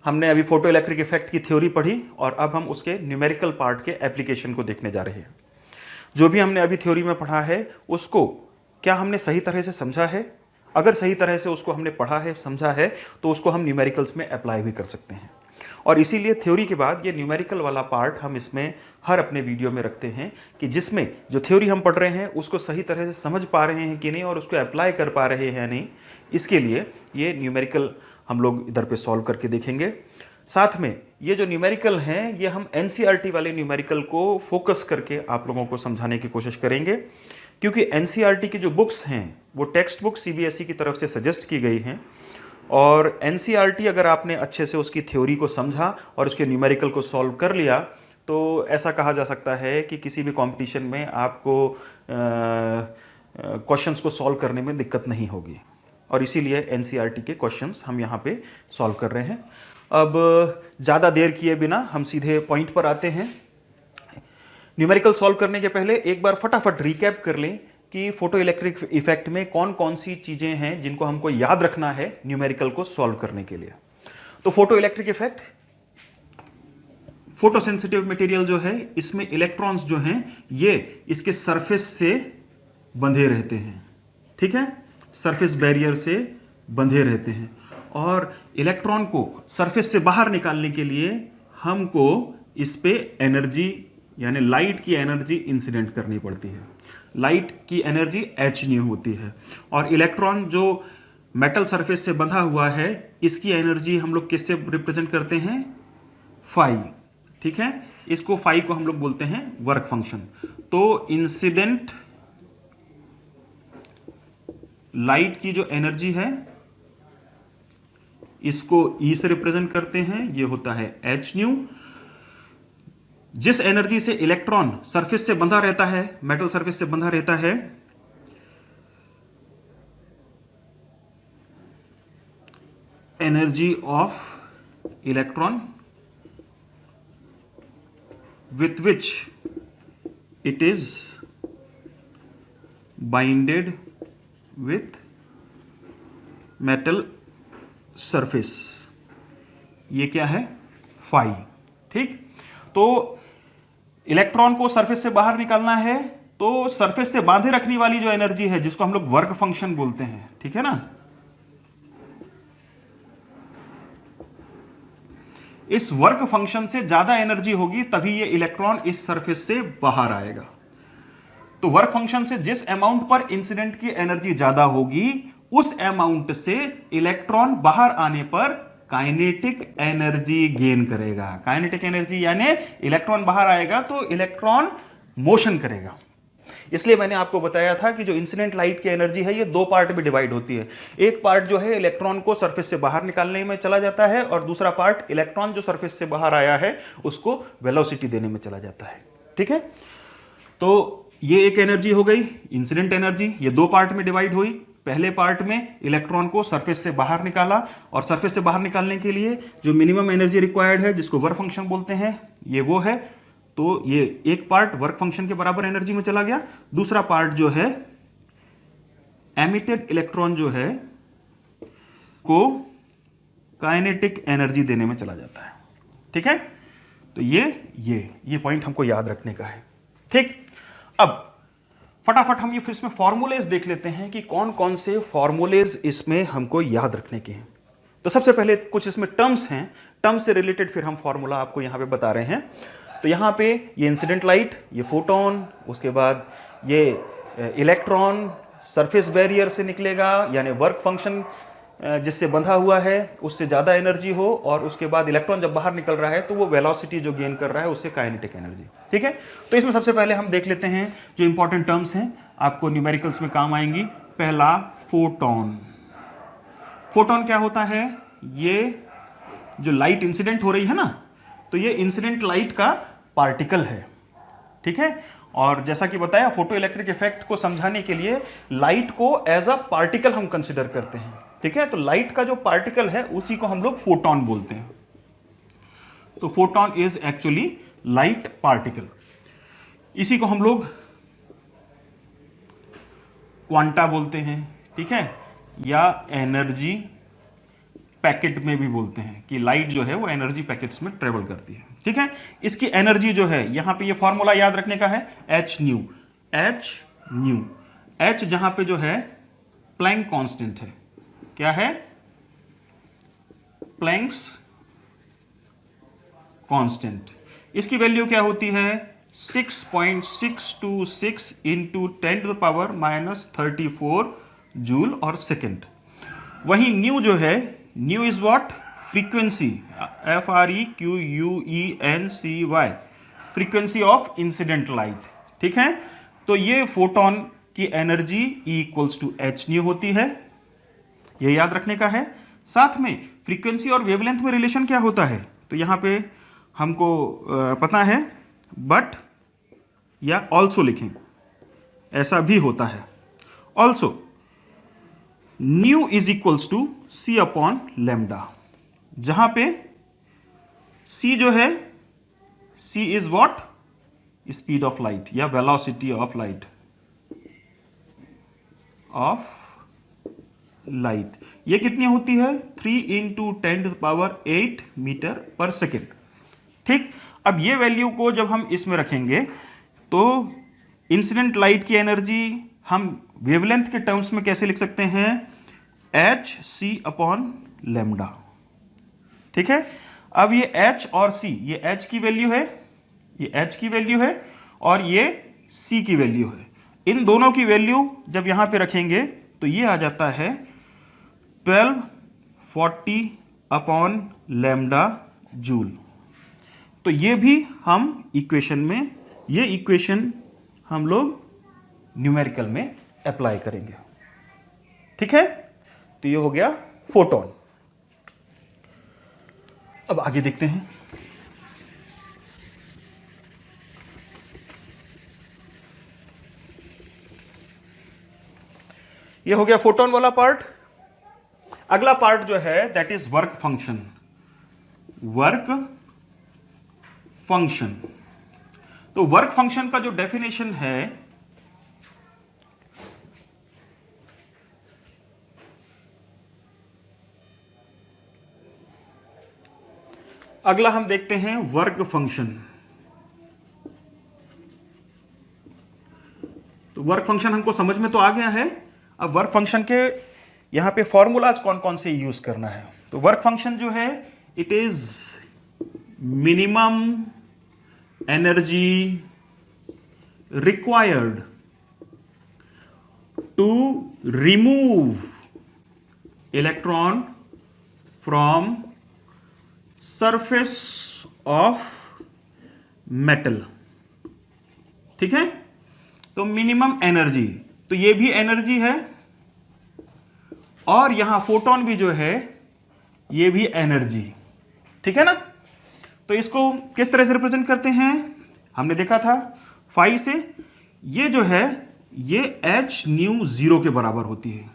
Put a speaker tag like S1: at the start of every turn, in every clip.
S1: हमने अभी photo electric effect की थ्योरी पढ़ी और अब हम उसके न्यूमेरिकल पार्ट के एप्लीकेशन को देखने जा रहे हैं। जो भी हमने अभी थ्योरी में पढ़ा है उसको क्या हमने सही तरह से समझा है? अगर सही तरह से उसको हमने पढ़ा है, समझा है, तो उसको हम न्यूमेरिकल्स में अप्लाई भी कर सकते हैं। और इसीलिए थ्योरी के बाद ये न्यूमेरिकल वाला पार्ट हम इसमें हर अपने वीडियो में रखते हैं कि जिसमें जो थ्योरी हम पढ़ रहे हैं उसको सही तरह से समझ पा रहे हैं कि नहीं और उसको अप्लाई कर पा रहे हैं नहीं। इसके लिए ये न्यूमेरिकल हम लोग इधर पे सॉल्व करके देखेंगे। साथ में ये जो न्यूमेरिकल हैं ये हम एनसीईआरटी वाले न्यूमेरिकल को फोकस करके आप लोगों को समझाने की कोशिश करेंगे, क्योंकि एनसीईआरटी की जो बुक्स हैं वो टेक्स्ट बुक सीबीएसई की तरफ से सजेस्ट की गई हैं। और एनसीईआरटी अगर आपने अच्छे से उसकी थ्योरी को समझा और उसके न्यूमेरिकल को सॉल्व कर लिया तो ऐसा कहा जा सकता है कि किसी भी कंपटीशन में आपको क्वेश्चंस को सॉल्व करने में दिक्कत नहीं होगी। और इसीलिए एनसीईआरटी के क्वेश्चंस हम यहाँ पे सॉल्व कर रहे हैं। अब ज़्यादा देर किए बिना हम सीधे पॉइंट पर आते हैं। न्यूमेरिकल सॉल्व करने के पहले एक बार फटाफट रिकैप कर लें कि फोटो इलेक्ट्रिक इफेक्ट में कौन कौन सी चीज़ें हैं जिनको हमको याद रखना है न्यूमेरिकल को सॉल्व करने के लिए। तो photo electric effect, photo sensitive material जो है इसमें इलेक्ट्रॉन्स जो हैं ये इसके सरफेस से बंधे रहते हैं, ठीक है, सरफेस बैरियर से बंधे रहते हैं। और इलेक्ट्रॉन को सरफेस से बाहर निकालने के लिए हमको इस पे एनर्जी यानी लाइट की एनर्जी इंसिडेंट करनी पड़ती है। लाइट की एनर्जी h न्यू होती है। और इलेक्ट्रॉन जो मेटल सरफेस से बंधा हुआ है इसकी एनर्जी हम लोग किससे रिप्रेजेंट करते हैं? फाई, ठीक है। इसको फाई को हम लोग बोलते हैं वर्क फंक्शन। तो इंसिडेंट लाइट की जो एनर्जी है इसको E से रिप्रेजेंट करते हैं, ये होता है h न्यू। जिस एनर्जी से इलेक्ट्रॉन सरफेस से बंधा रहता है, मेटल सरफेस से बंधा रहता है, energy of electron with which it is binded with metal surface, ये क्या है? फाई, ठीक। तो इलेक्ट्रॉन को सरफेस से बाहर निकालना है तो सरफेस से बांधे रखने वाली जो एनर्जी है जिसको हम लोग वर्क फंक्शन बोलते हैं, ठीक है ना, इस वर्क फंक्शन से ज्यादा एनर्जी होगी तभी ये इलेक्ट्रॉन इस सरफेस से बाहर आएगा। तो वर्क फंक्शन से जिस अमाउंट पर इंसिडेंट की एनर्जी ज्यादा होगी उस अमाउंट से इलेक्ट्रॉन बाहर आने पर काइनेटिक एनर्जी गेन करेगा। काइनेटिक एनर्जी यानी इलेक्ट्रॉन बाहर आएगा तो इलेक्ट्रॉन मोशन करेगा। इसलिए मैंने आपको बताया था कि जो इंसिडेंट लाइट की एनर्जी है ये दो पार्ट में डिवाइड होती है। एक पार्ट जो है इलेक्ट्रॉन को सरफेस से बाहर निकालने में चला जाता है और दूसरा पार्ट इलेक्ट्रॉन जो सरफेस से बाहर आया है उसको वेलोसिटी देने में चला जाता है, ठीक है। तो ये एक एनर्जी हो गई इंसिडेंट एनर्जी, ये दो पार्ट में डिवाइड हुई। पहले पार्ट में इलेक्ट्रॉन को सरफेस से बाहर निकाला और सरफेस से बाहर निकालने के लिए जो मिनिमम एनर्जी रिक्वायर्ड है जिसको वर्क फंक्शन बोलते हैं ये वो है। तो ये एक पार्ट वर्क फंक्शन के बराबर एनर्जी में चला गया। दूसरा पार्ट जो है एमिटेड इलेक्ट्रॉन जो है को काइनेटिक एनर्जी देने में चला जाता है, ठीक है। तो ये पॉइंट हमको याद रखने का है, ठीक। अब फटाफट हम ये इसमें फॉर्मूलेज देख लेते हैं कि कौन कौन से फॉर्मूलेज इसमें हमको याद रखने के हैं। तो सबसे पहले कुछ इसमें टर्म्स हैं, टर्म्स से रिलेटेड फिर हम फॉर्मूला आपको यहां पे बता रहे हैं। तो यहाँ पे ये इंसिडेंट लाइट, ये फोटोन, उसके बाद ये इलेक्ट्रॉन सरफेस बैरियर से निकलेगा यानी वर्क फंक्शन जिससे बंधा हुआ है उससे ज़्यादा एनर्जी हो, और उसके बाद इलेक्ट्रॉन जब बाहर निकल रहा है तो वो वेलोसिटी जो गेन कर रहा है उससे काइनेटिक एनर्जी, ठीक है। तो इसमें सबसे पहले हम देख लेते हैं जो इंपॉर्टेंट टर्म्स हैं आपको न्यूमेरिकल्स में काम आएंगी। पहला फोटोन। फोटोन क्या होता है? ये जो लाइट इंसिडेंट हो रही है ना, तो ये इंसिडेंट लाइट का पार्टिकल है, ठीक है। और जैसा कि बताया फोटो इलेक्ट्रिक इफेक्ट को समझाने के लिए लाइट को एज अ पार्टिकल हम कंसिडर करते हैं, ठीक है। तो लाइट का जो पार्टिकल है उसी को हम लोग फोटोन बोलते हैं। तो photon is actually light particle. इसी को हम लोग क्वांटा बोलते हैं, ठीक है, या एनर्जी पैकेट में भी बोलते हैं कि लाइट जो है वो एनर्जी पैकेट्स में ट्रेवल करती है। ठीक है, इसकी एनर्जी जो है यहां पे ये फॉर्मूला याद रखने का है, एच न्यू। एच जहां पे जो है प्लैंक कांस्टेंट है, क्या है, प्लैंक्स कांस्टेंट। इसकी वैल्यू क्या होती है, 6.626 इंटू 10⁻⁻34 जूल और सेकेंड। वही न्यू जो है, nu is what, frequency, FREQUENCY, frequency of incident light. ठीक है, तो ये फोटोन की energy E equals to H nu होती है, ये याद रखने का है। साथ में फ्रीक्वेंसी और वेवलेंथ में रिलेशन क्या होता है, तो यहां पे हमको पता है, बट या ऑल्सो लिखें, ऐसा भी होता है। Also nu is equals to C upon lambda, जहां पे C जो है, C is what, speed of light या वेलोसिटी ऑफ लाइट, ये कितनी होती है, 3 इंटू 10⁸ मीटर पर सेकेंड। ठीक, अब ये वैल्यू को जब हम इसमें रखेंगे तो इंसिडेंट लाइट की एनर्जी हम वेवलेंथ के टर्म्स में कैसे लिख सकते हैं, HC अपॉन लैम्डा। ठीक है, अब ये H और C, ये H की वैल्यू है, ये H की वैल्यू है और ये C की वैल्यू है। इन दोनों की वैल्यू जब यहां पे रखेंगे तो ये आ जाता है 1240 अपॉन लैम्डा जूल। तो ये भी हम इक्वेशन में, ये इक्वेशन हम लोग न्यूमेरिकल में अप्लाई करेंगे। ठीक है, तो ये हो गया फोटोन। अब आगे देखते हैं। ये हो गया फोटोन वाला पार्ट। अगला पार्ट जो है दैट इज वर्क फंक्शन। तो वर्क फंक्शन का जो डेफिनेशन है, अगला हम देखते हैं वर्क फंक्शन। तो वर्क फंक्शन हमको समझ में तो आ गया है। अब वर्क फंक्शन के यहां पे फॉर्मूलाज कौन कौन से यूज करना है। तो वर्क फंक्शन जो है, it is minimum energy required to remove electron from surface of metal. ठीक है, तो मिनिमम एनर्जी, तो ये भी एनर्जी है और यहां फोटोन भी जो है ये भी एनर्जी। ठीक है ना, तो इसको किस तरह से रिप्रेजेंट करते हैं, हमने देखा था फाई से। ये जो है ये h न्यू जीरो के बराबर होती है।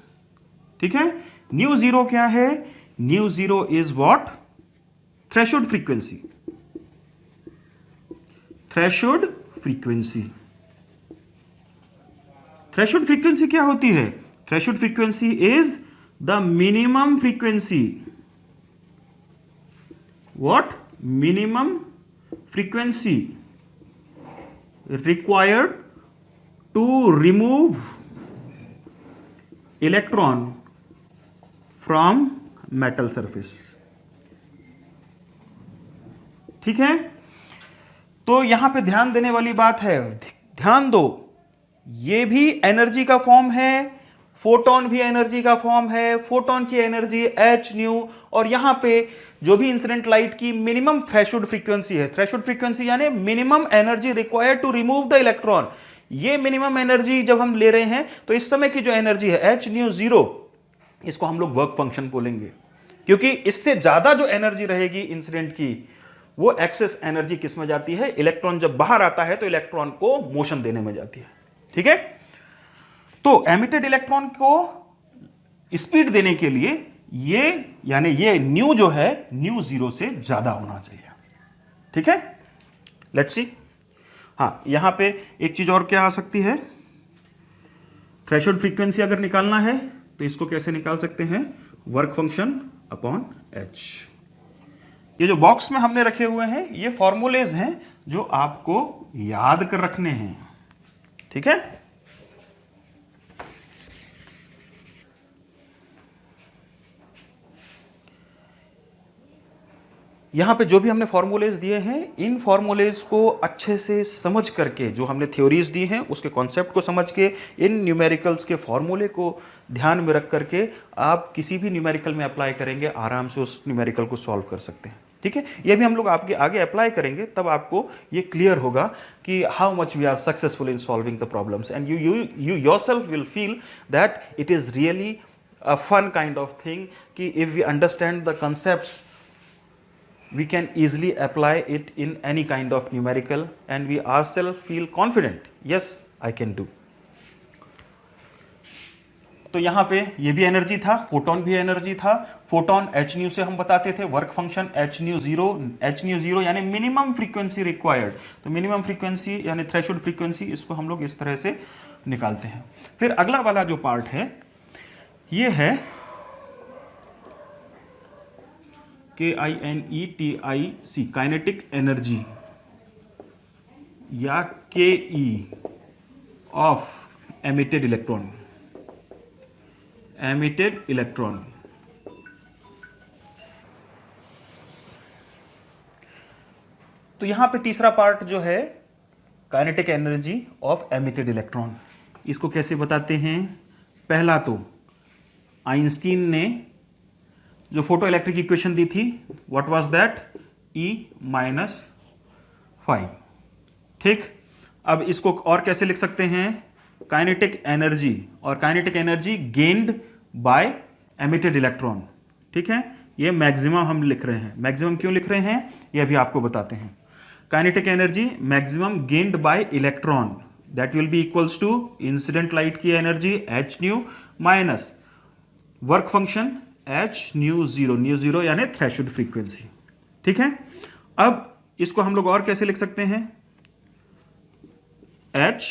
S1: ठीक है, न्यू जीरो क्या है, nu zero is what, threshold frequency. Threshold frequency क्या होती है, threshold frequency is the minimum frequency, what, minimum frequency required to remove electron from metal surface. ठीक है, तो यहां पे ध्यान देने वाली बात है, ध्यान दो, ये भी एनर्जी का फॉर्म है, फोटोन भी एनर्जी का फॉर्म है। फोटोन की एनर्जी h न्यू, और यहां पे जो भी इंसिडेंट लाइट की मिनिमम थ्रेशोल्ड फ्रीक्वेंसी है, थ्रेशोल्ड फ्रीक्वेंसी यानी minimum energy required to remove the electron, ये मिनिमम एनर्जी जब हम ले रहे हैं तो इस समय की जो एनर्जी है h न्यू जीरो, इसको हम लोग वर्क फंक्शन बोलेंगे, क्योंकि इससे ज्यादा जो एनर्जी रहेगी इंसिडेंट की, वो एक्सेस एनर्जी किस में जाती है, इलेक्ट्रॉन जब बाहर आता है तो इलेक्ट्रॉन को मोशन देने में जाती है। ठीक है, तो एमिटेड इलेक्ट्रॉन को स्पीड देने के लिए ये यानी ये न्यू जो है न्यू जीरो से ज्यादा होना चाहिए। ठीक है, लेट्स सी। हाँ, यहां पे एक चीज और क्या आ सकती है, थ्रेशोल्ड फ्रीक्वेंसी अगर निकालना है तो इसको कैसे निकाल सकते हैं, वर्क फंक्शन अपॉन h। ये जो बॉक्स में हमने रखे हुए हैं ये फॉर्मूलेज हैं जो आपको याद कर रखने हैं, ठीक है। यहां पे जो भी हमने फॉर्मूलेज दिए हैं, इन फॉर्मूलेज को अच्छे से समझ करके, जो हमने थ्योरीज दी हैं उसके कॉन्सेप्ट को समझ के, इन न्यूमेरिकल्स के फॉर्मूले को ध्यान में रख करके आप किसी भी न्यूमेरिकल में अप्लाई करेंगे, आराम से उस न्यूमेरिकल को सॉल्व कर सकते हैं, ठीक है। ये भी हम लोग आपके आगे अप्लाई करेंगे, तब आपको ये क्लियर होगा कि how much we are successful in solving the problems, and you yourself will feel that it is really a fun kind of thing कि if we understand the concepts we can easily apply it in any kind of numerical and we ourselves feel confident, yes I can do। तो यहां पे ये भी energy था, photon भी energy था। Photon h new से हम बताते थे, work function h nu zero यानी मिनिमम फ्रीक्वेंसी रिक्वायर्ड। तो मिनिमम फ्रीक्वेंसी यानी थ्रेशोल्ड फ्रीक्वेंसी, इसको हम लोग इस तरह से निकालते हैं। फिर अगला वाला जो पार्ट है ये है KINETIC, काइनेटिक एनर्जी या KE ऑफ एमिटेड इलेक्ट्रॉन। तो यहां पे तीसरा पार्ट जो है kinetic energy of emitted electron, इसको कैसे बताते हैं। पहला तो आइंस्टीन ने जो फोटो इलेक्ट्रिक इक्वेशन दी थी, what was that, E minus five, ठीक। अब इसको और कैसे लिख सकते हैं, काइनेटिक एनर्जी, और kinetic energy gained by emitted electron, ठीक है। ये मैक्सिमम हम लिख रहे हैं, मैक्सिमम क्यों लिख रहे हैं ये अभी आपको बताते हैं। Kinetic energy maximum gained by electron, that will be equals to incident light की energy h nu minus work function h nu zero यानी थ्रेशोल्ड फ्रीक्वेंसी, ठीक है। अब इसको हम लोग और कैसे लिख सकते हैं, h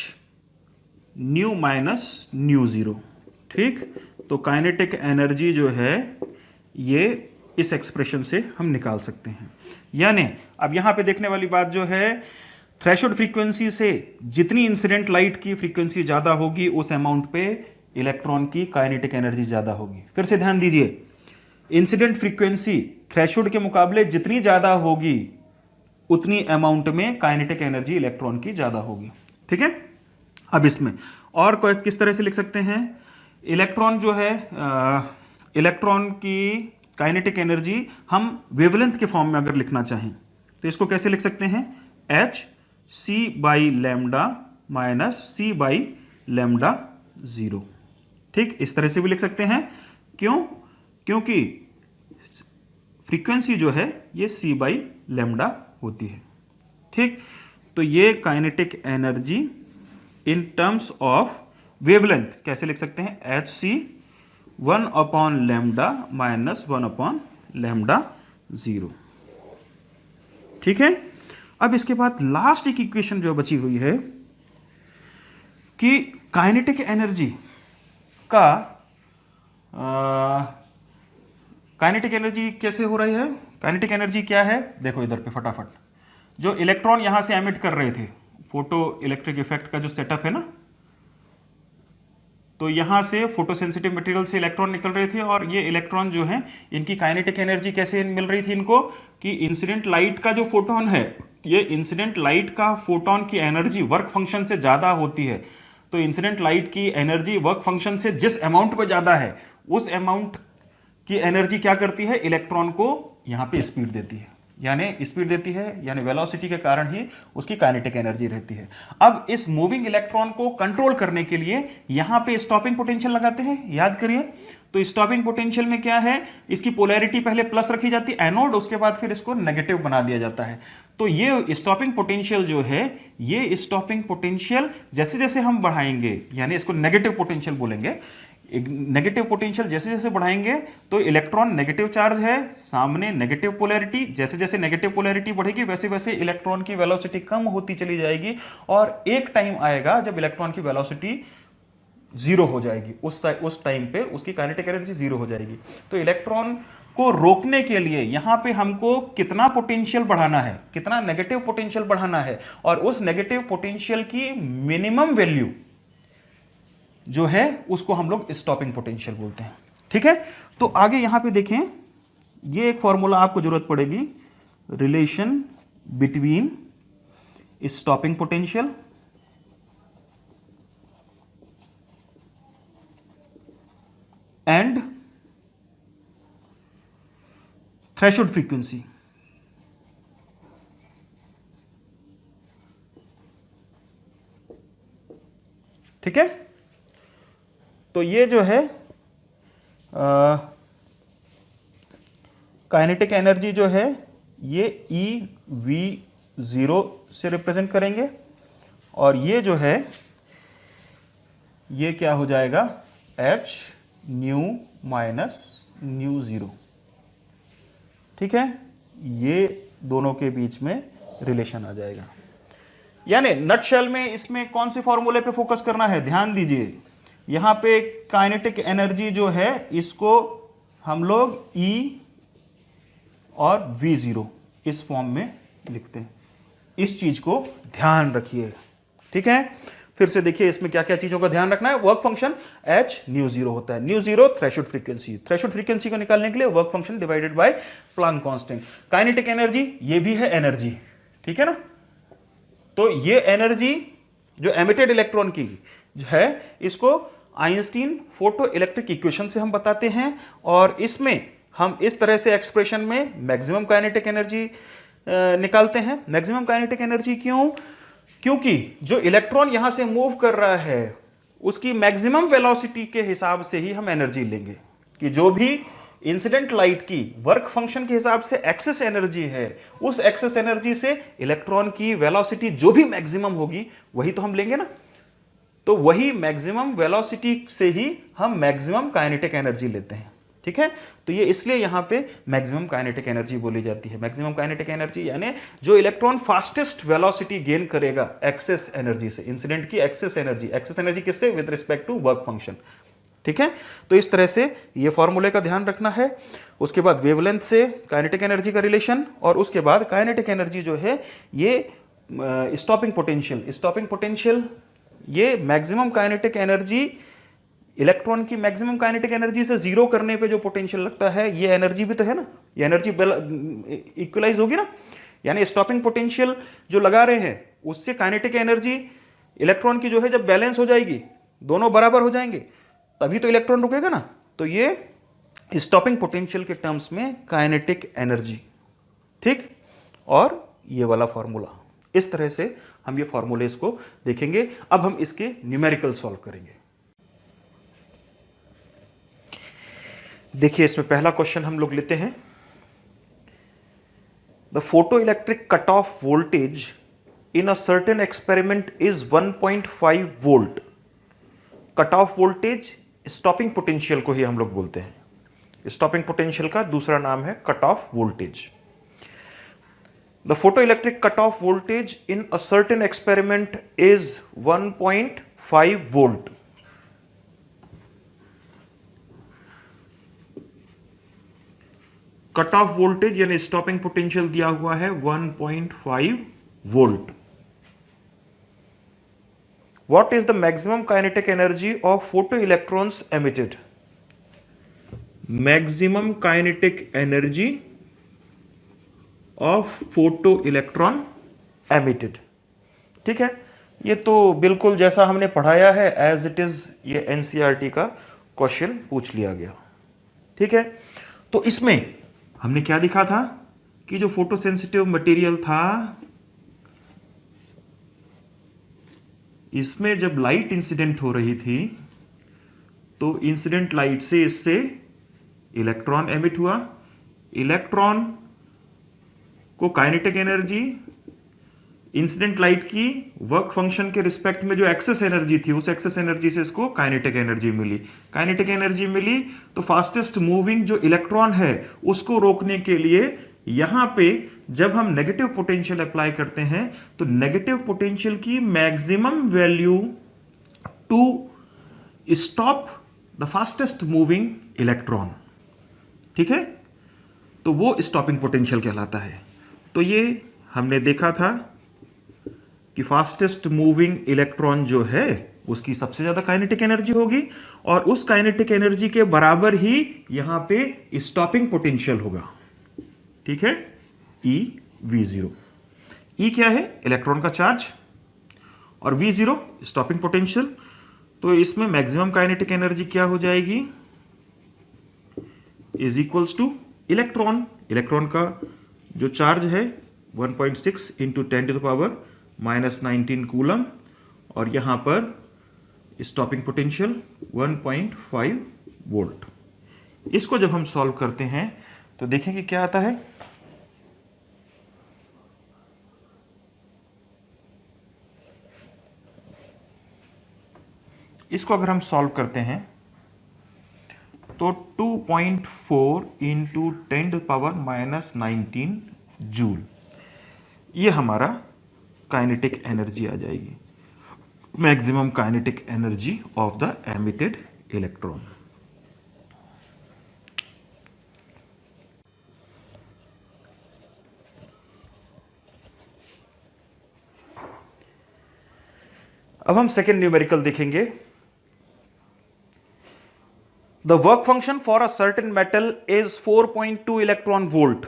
S1: nu minus mu zero, ठीक। तो काइनेटिक एनर्जी जो है ये इस एक्सप्रेशन से हम निकाल सकते हैं। यानी अब यहां पे देखने वाली बात जो है, थ्रेशोल्ड फ्रीक्वेंसी से जितनी इंसिडेंट लाइट की फ्रीक्वेंसी ज्यादा होगी उस अमाउंट पे इलेक्ट्रॉन की काइनेटिक एनर्जी ज्यादा होगी। फिर से ध्यान दीजिए, इंसिडेंट फ्रीक्वेंसी थ्रेशोल्ड के मुकाबले जितनी ज्यादा होगी उतनी अमाउंट में काइनेटिक एनर्जी इलेक्ट्रॉन की ज्यादा होगी, ठीक है। अब इसमें और किस तरह से लिख सकते हैं, इलेक्ट्रॉन जो है, इलेक्ट्रॉन की काइनेटिक एनर्जी हम वेवलेंथ के फॉर्म में अगर लिखना चाहें तो इसको कैसे लिख सकते हैं, h c by lambda minus c by lambda zero, ठीक। इस तरह से भी लिख सकते हैं, क्यों, क्योंकि फ्रीक्वेंसी जो है ये c बाई लैम्डा होती है, ठीक। तो ये kinetic energy in terms of wavelength कैसे लिख सकते हैं, H C 1 upon lambda minus 1 upon lambda zero, ठीक है। अब इसके बाद लास्ट एक इक्वेशन जो बची हुई है कि काइनेटिक एनर्जी का काइनेटिक एनर्जी कैसे हो रही है। काइनेटिक एनर्जी क्या है, देखो इधर पे फटाफट, जो इलेक्ट्रॉन यहां से एमिट कर रहे थे, फोटो इलेक्ट्रिक इफेक्ट का जो सेटअप है ना, तो यहां से फोटो सेंसिटिव मटेरियल से इलेक्ट्रॉन निकल रहे थे, और ये इलेक्ट्रॉन जो है इनकी काइनेटिक एनर्जी कैसे मिल रही थी इनको, कि इंसिडेंट लाइट का जो फोटोन है, ये इंसिडेंट लाइट का फोटोन की एनर्जी वर्क फंक्शन से ज्यादा होती है। तो इंसिडेंट लाइट की एनर्जी वर्क फंक्शन से जिस अमाउंट पर ज्यादा है उस अमाउंट की एनर्जी क्या करती है, इलेक्ट्रॉन को यहां पे स्पीड देती है, यानी स्पीड देती है, यानी वेलोसिटी के कारण ही उसकी काइनेटिक एनर्जी रहती है। अब इस मूविंग इलेक्ट्रॉन को कंट्रोल करने के लिए यहां पे स्टॉपिंग पोटेंशियल लगाते हैं, याद करिए। तो स्टॉपिंग पोटेंशियल में क्या है, इसकी पोलैरिटी पहले प्लस रखी जाती है एनोड, उसके बाद फिर इसको नेगेटिव बना दिया जाता है। तो ये स्टॉपिंग पोटेंशियल जो है, ये स्टॉपिंग पोटेंशियल जैसे जैसे हम बढ़ाएंगे, यानी इसको नेगेटिव पोटेंशियल बोलेंगे, नेगेटिव पोटेंशियल जैसे जैसे बढ़ाएंगे तो इलेक्ट्रॉन नेगेटिव चार्ज है, सामने नेगेटिव पोलैरिटी, जैसे जैसे नेगेटिव पोलैरिटी बढ़ेगी वैसे वैसे इलेक्ट्रॉन की वेलोसिटी कम होती चली जाएगी, और एक टाइम आएगा जब इलेक्ट्रॉन की वेलोसिटी जीरो हो जाएगी, उस टाइम पे उसकी काइनेटिक एनर्जी जीरो हो जाएगी। तो इलेक्ट्रॉन को रोकने के लिए यहां पे हमको कितना पोटेंशियल बढ़ाना है, कितना नेगेटिव पोटेंशियल बढ़ाना है, और उस नेगेटिव पोटेंशियल की मिनिमम वैल्यू जो है उसको हम लोग स्टॉपिंग पोटेंशियल बोलते हैं। ठीक है, तो आगे यहां पे देखें, ये एक फॉर्मूला आपको जरूरत पड़ेगी, relation between stopping potential and threshold frequency. ठीक है, तो ये जो है काइनेटिक एनर्जी जो है ये EV0 से रिप्रेजेंट करेंगे, और ये जो है ये क्या हो जाएगा, H न्यू माइनस न्यू 0। ठीक है, ये दोनों के बीच में रिलेशन आ जाएगा। यानी नटशेल में इसमें कौन से फॉर्मूले पे फोकस करना है, ध्यान दीजिए, यहां पे काइनेटिक एनर्जी जो है इसको हम लोग E और V0 इस फॉर्म में लिखते हैं, इस चीज को ध्यान रखिए। ठीक है, फिर से देखिए इसमें क्या क्या चीजों का ध्यान रखना है। वर्क फंक्शन H न्यू 0 होता है, new 0 threshold frequency, threshold frequency को निकालने के लिए work function divided by Planck constant. Kinetic energy ये भी है एनर्जी, ठीक है ना, तो ये एनर्जी जो एमिटेड इलेक्ट्रॉन की जो है इसको आइंस्टीन फोटो इलेक्ट्रिक इक्वेशन से हम बताते हैं, और इसमें हम इस तरह से एक्सप्रेशन में मैक्सिमम काइनेटिक एनर्जी निकालते हैं। मैक्सिमम काइनेटिक एनर्जी क्यों, क्योंकि जो इलेक्ट्रॉन यहां से मूव कर रहा है उसकी मैक्सिमम वेलोसिटी के हिसाब से ही हम एनर्जी लेंगे, कि जो भी इंसिडेंट लाइट की वर्क फंक्शन के हिसाब से एक्सेस एनर्जी है, उस एक्सेस एनर्जी से इलेक्ट्रॉन की वेलोसिटी जो भी मैक्सिमम होगी वही तो हम लेंगे ना, तो वही मैक्सिमम वेलोसिटी से ही हम मैक्सिमम काइनेटिक एनर्जी लेते हैं। ठीक है, तो ये इसलिए यहां पे मैक्सिमम काइनेटिक एनर्जी बोली जाती है। मैक्सिमम काइनेटिक एनर्जी यानी जो इलेक्ट्रॉन फास्टेस्ट वेलोसिटी गेन करेगा एक्सेस एनर्जी से, इंसिडेंट की एक्सेस एनर्जी किससे, with respect to work function. ठीक है, तो इस तरह से ये फॉर्मूले का ध्यान रखना है। उसके बाद वेवलेंथ से काइनेटिक एनर्जी का रिलेशन, और उसके बाद काइनेटिक एनर्जी जो है ये स्टॉपिंग पोटेंशियल ये मैक्सिमम काइनेटिक एनर्जी, इलेक्ट्रॉन की मैक्सिमम काइनेटिक एनर्जी से जीरो करने पे जो पोटेंशियल लगता है, ये एनर्जी भी तो है ना, ये एनर्जी इक्वलाइज होगी ना, यानी स्टॉपिंग पोटेंशियल जो लगा रहे हैं उससे काइनेटिक एनर्जी इलेक्ट्रॉन की जो है जब बैलेंस हो जाएगी, दोनों बराबर हो जाएंगे, तभी तो इलेक्ट्रॉन रुकेगा ना, तो ये स्टॉपिंग पोटेंशियल के टर्म्स में काइनेटिक एनर्जी। ठीक, और ये वाला फॉर्मूला, इस तरह से हम ये फॉर्मूलेस को देखेंगे। अब हम इसके न्यूमेरिकल सॉल्व करेंगे। देखिए इसमें पहला क्वेश्चन हम लोग लेते हैं, the photo electric cut off voltage in a certain experiment is 1.5 volt. Cut off voltage stopping potential को ही हम लोग बोलते हैं, स्टॉपिंग पोटेंशियल का दूसरा नाम है cut off voltage. The photo electric cut off voltage in a certain experiment is 1.5 volt. Cut off voltage यानी स्टॉपिंग पोटेंशियल दिया हुआ है 1.5 volt. What is the maximum kinetic energy of photoelectrons emitted? Maximum kinetic energy of photoelectron emitted. ठीक है, ये तो बिल्कुल जैसा हमने पढ़ाया है एज इट इज, ये एनसीईआरटी का क्वेश्चन पूछ लिया गया। ठीक है, तो इसमें हमने क्या दिखा था कि जो फोटो सेंसिटिव मटेरियल था, इसमें जब लाइट इंसिडेंट हो रही थी तो इंसिडेंट लाइट से इससे इलेक्ट्रॉन एमिट हुआ। इलेक्ट्रॉन को काइनेटिक एनर्जी इंसिडेंट लाइट की वर्क फंक्शन के रिस्पेक्ट में जो एक्सेस एनर्जी थी, उस एक्सेस एनर्जी से इसको काइनेटिक एनर्जी मिली। काइनेटिक एनर्जी मिली तो फास्टेस्ट मूविंग जो इलेक्ट्रॉन है उसको रोकने के लिए यहां पे जब हम नेगेटिव पोटेंशियल अप्लाई करते हैं तो नेगेटिव पोटेंशियल की maximum value to stop the fastest moving electron. ठीक है, तो वो स्टॉपिंग पोटेंशियल कहलाता है। तो ये हमने देखा था कि फास्टेस्ट मूविंग इलेक्ट्रॉन जो है उसकी सबसे ज्यादा काइनेटिक एनर्जी होगी और उस काइनेटिक एनर्जी के बराबर ही यहां पे स्टॉपिंग पोटेंशियल होगा। ठीक है, E V0। E क्या है? इलेक्ट्रॉन का चार्ज, और V0 स्टॉपिंग पोटेंशियल। तो इसमें मैक्सिमम काइनेटिक एनर्जी क्या हो जाएगी? Is equals two electron, electron का जो चार्ज है 1.6 इंटू 10⁻⁻19 कूलम, और यहां पर स्टॉपिंग पोटेंशियल 1.5 वोल्ट। इसको जब हम सॉल्व करते हैं तो देखें कि क्या आता है। इसको अगर हम सॉल्व करते हैं तो 2.4 इंटू 10⁻⁻19 जूल, ये हमारा काइनेटिक एनर्जी आ जाएगी, maximum kinetic energy of the emitted electron. अब हम सेकेंड न्यूमेरिकल देखेंगे। The work function for a certain metal is 4.2 electron volt.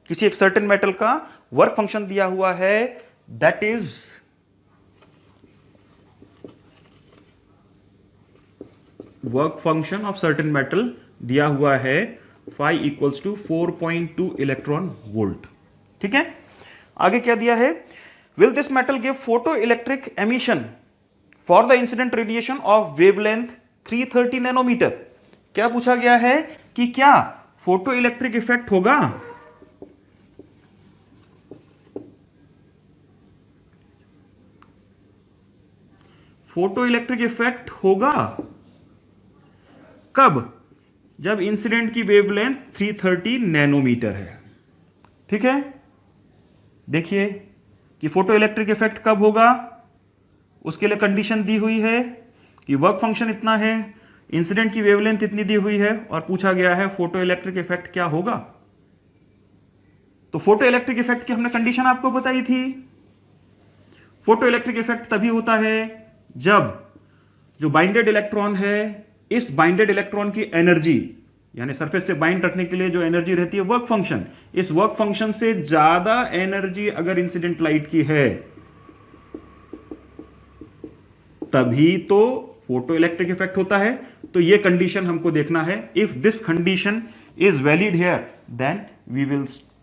S1: किसी एक सर्टेन मेटल का वर्क फंक्शन दिया हुआ है, that is work function of certain metal दिया हुआ है phi equals to 4.2 electron volt. ठीक है, आगे क्या दिया है? Will this metal give photo electric emission for the incident radiation of wavelength 330 nanometre. क्या पूछा गया है कि क्या फोटो इलेक्ट्रिक इफेक्ट होगा? फोटो इलेक्ट्रिक इफेक्ट होगा कब? जब इंसिडेंट की वेवलेंथ 330 नैनोमीटर है। ठीक है, देखिए कि फोटो इलेक्ट्रिक इफेक्ट कब होगा, उसके लिए कंडीशन दी हुई है कि वर्क फंक्शन इतना है, इंसिडेंट की वेवलेंथ इतनी दी हुई है, और पूछा गया है फोटो इलेक्ट्रिक इफेक्ट क्या होगा। तो फोटो इलेक्ट्रिक इफेक्ट की हमने कंडीशन आपको बताई थी। फोटो इलेक्ट्रिक इफेक्ट तभी होता है जब जो बाइंडेड इलेक्ट्रॉन है, इस बाइंडेड इलेक्ट्रॉन की एनर्जी, यानी सरफेस से बाइंड रखने के लिए जो एनर्जी रहती है वर्क फंक्शन, इस वर्क फंक्शन से ज्यादा एनर्जी अगर इंसिडेंट लाइट की है तभी तो फोटो इलेक्ट्रिक इफेक्ट होता है। तो ये कंडीशन हमको देखना है। If this condition is valid here then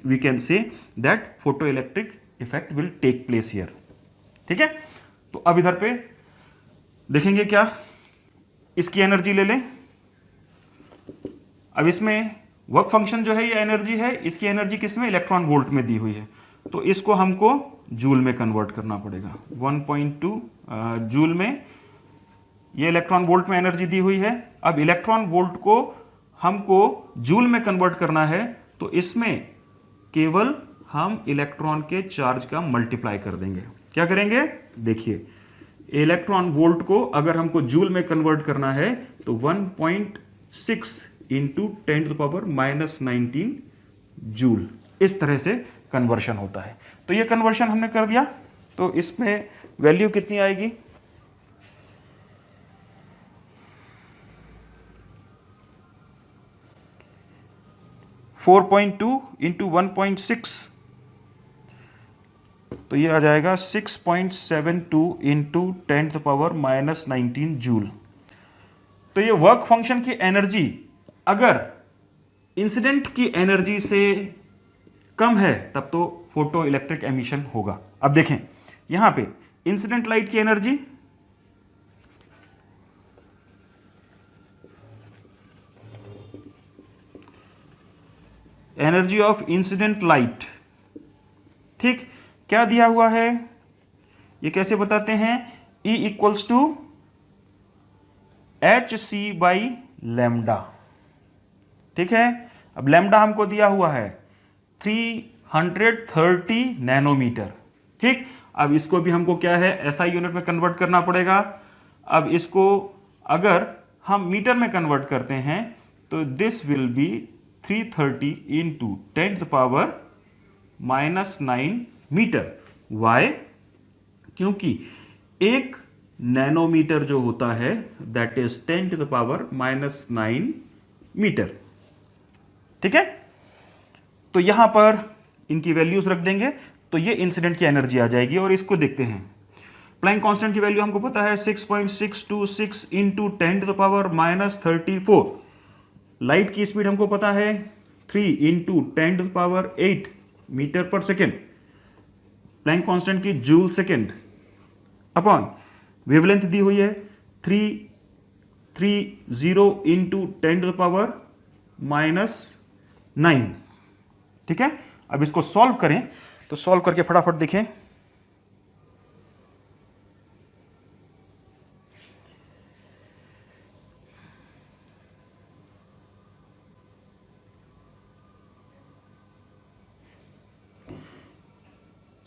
S1: we can say that photo electric effect will take place here. ठीक है, तो अब इधर पे देखेंगे क्या, इसकी एनर्जी ले लें। अब इसमें वर्क फंक्शन जो है ये एनर्जी है, इसकी एनर्जी किसमें? इलेक्ट्रॉन वोल्ट में दी हुई है, तो इसको हमको जूल में कन्वर्ट करना पड़ेगा। 1.2 जूल में ये इलेक्ट्रॉन वोल्ट में एनर्जी दी हुई है। अब इलेक्ट्रॉन वोल्ट को हमको जूल में कन्वर्ट करना है, तो इसमें केवल हम इलेक्ट्रॉन के चार्ज का मल्टीप्लाई कर देंगे। क्या करेंगे? देखिए, इलेक्ट्रॉन वोल्ट को अगर हमको जूल में कन्वर्ट करना है तो 1.6 इंटू 10⁻⁻19 जूल, इस तरह से कन्वर्शन होता है। तो ये कन्वर्शन हमने कर दिया, तो इसमें वैल्यू कितनी आएगी? (4.2 इंटू 1.6), तो ये आ जाएगा 6.72 इंटू 10⁻⁻19 जूल। तो ये वर्क फंक्शन की एनर्जी अगर इंसिडेंट की एनर्जी से कम है तब तो फोटो इलेक्ट्रिक एमिशन होगा। अब देखें यहां पे इंसिडेंट लाइट की एनर्जी ऑफ इंसिडेंट लाइट, ठीक, क्या दिया हुआ है? ये कैसे बताते हैं? E equals to HC by lambda. ठीक है, अब लैम्डा हमको दिया हुआ है 330 नैनोमीटर। ठीक, अब इसको भी हमको क्या है, SI यूनिट में कन्वर्ट करना पड़ेगा। अब इसको अगर हम मीटर में कन्वर्ट करते हैं तो this will be 330 into 10⁻⁻9 metre. Why? क्योंकि 1 नैनोमीटर जो होता है दैट इज 10⁻⁻9 मीटर। ठीक है, तो यहां पर इनकी वैल्यूज रख देंगे तो ये इंसिडेंट की एनर्जी आ जाएगी। और इसको देखते हैं, प्लैंक कांस्टेंट की वैल्यू हमको पता है 6.626 इंटू 10⁻34। लाइट की स्पीड हमको पता है 3 इंटू 10⁸ मीटर पर सेकेंड। प्लैंक कांस्टेंट की जूल सेकेंड अपॉन वेवलेंथ दी हुई है 330 इंटू 10⁻⁹। ठीक है, अब इसको सॉल्व करें तो सॉल्व करके फटाफट देखें।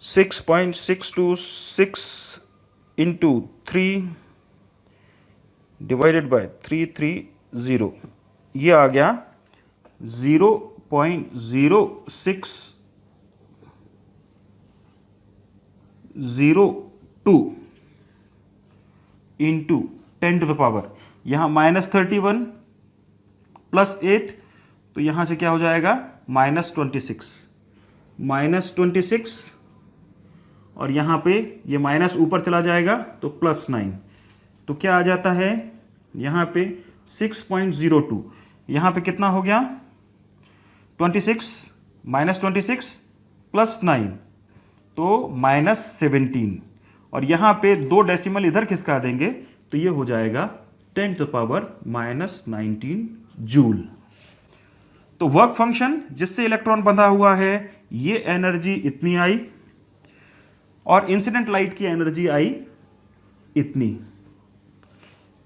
S1: सिक्स 6.626 इंटू 3 डिवाइडेड बाय 330, ये आ गया 0.0602 इंटू 10⁻, यहां -31 प्लस 8, तो यहां से क्या हो जाएगा -26 और यहां पे ये माइनस ऊपर चला जाएगा तो +9, तो क्या आ जाता है यहां पे 6.02। यहां पे कितना हो गया 26 -26 +9 तो -17, और यहां पे 2 डेसिमल इधर खिसका देंगे तो ये हो जाएगा 10⁻⁻19 जूल। तो वर्क फंक्शन जिससे इलेक्ट्रॉन बंधा हुआ है ये एनर्जी इतनी आई, और इंसिडेंट लाइट की एनर्जी आई इतनी।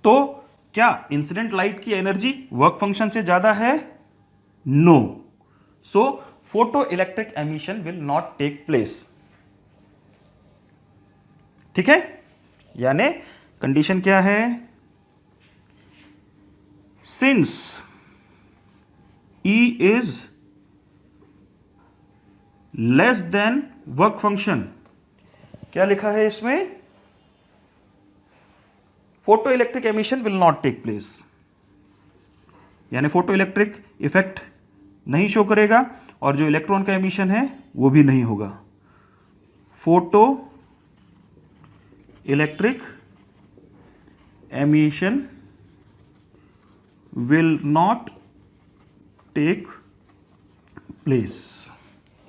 S1: तो क्या इंसिडेंट लाइट की एनर्जी वर्क फंक्शन से ज्यादा है? No. So photo electric emission will not take place. ठीक है, यानी कंडीशन क्या है? Since E is less than work function, क्या लिखा है इसमें? Photo electric emission will not take place, यानी फोटो इलेक्ट्रिक इफेक्ट नहीं शो करेगा और जो इलेक्ट्रॉन का एमिशन है वो भी नहीं होगा। Photo electric emission will not take place.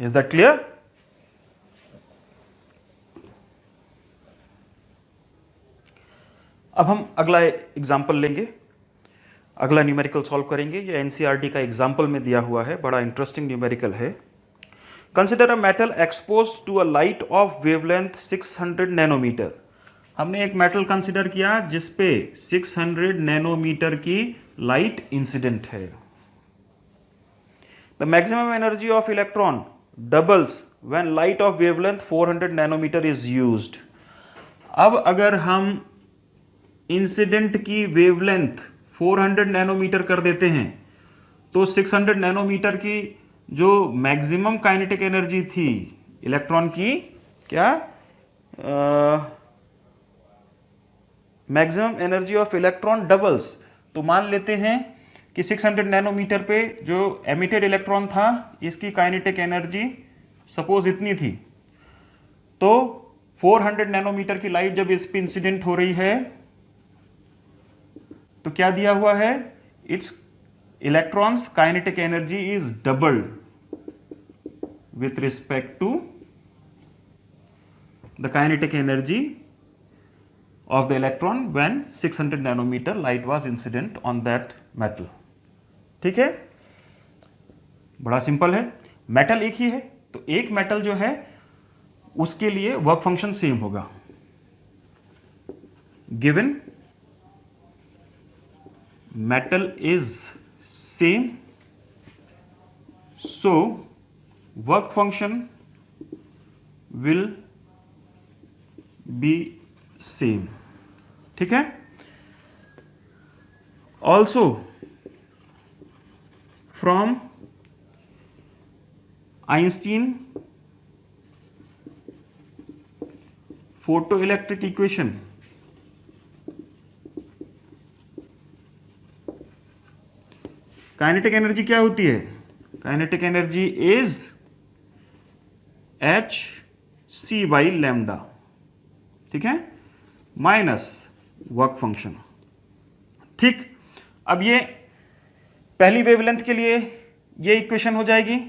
S1: Is that clear? अब हम अगला एग्जाम्पल लेंगे, अगला न्यूमेरिकल सॉल्व करेंगे। ये एनसीईआरटी का एग्जाम्पल में दिया हुआ है, बड़ा इंटरेस्टिंग न्यूमेरिकल है। Consider a metal exposed to a light of wavelength 600 nanometre. हमने एक मेटल कंसिडर किया जिस पे 600 नैनोमीटर की लाइट इंसिडेंट है। The maximum energy of electron doubles when light of wavelength 400 nanometre is used. अब अगर हम इंसिडेंट की वेवलेंथ 400 नैनोमीटर कर देते हैं तो 600 नैनोमीटर की जो मैक्सिमम काइनेटिक एनर्जी थी इलेक्ट्रॉन की, क्या maximum energy of electron doubles. तो मान लेते हैं कि 600 नैनोमीटर पे जो एमिटेड इलेक्ट्रॉन था इसकी काइनेटिक एनर्जी सपोज इतनी थी, तो 400 नैनोमीटर की लाइट जब इस पे इंसिडेंट हो रही है तो क्या दिया हुआ है? It's electrons kinetic energy is doubled with respect to the kinetic energy of the electron when 600 nanometre light was incident on that metal. ठीक है, बड़ा सिंपल है। मेटल एक ही है तो एक मेटल जो है उसके लिए वर्क फंक्शन सेम होगा। Given metal is same, so work function will be same। ठीक है, also from Einstein photoelectric equation, kinetic energy क्या होती है? Kinetic energy is H C by lambda, ठीक है, माइनस वर्क फंक्शन। ठीक, अब ये पहली वेवलेंथ के लिए ये इक्वेशन हो जाएगी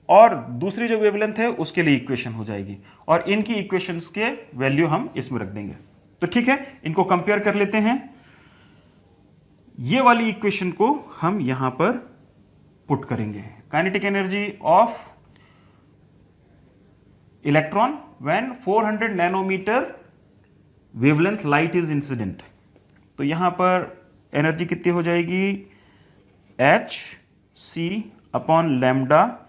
S1: और दूसरी जो वेवलेंथ है उसके लिए इक्वेशन हो जाएगी, और इनकी इक्वेशंस के वैल्यू हम इसमें रख देंगे। तो ठीक है, इनको कंपेयर कर लेते हैं। ये वाली इक्वेशन को हम यहां पर पुट करेंगे, kinetic energy of electron when 400 nanometre wavelength light is incident. तो यहां पर एनर्जी कितनी हो जाएगी? H C upon lambda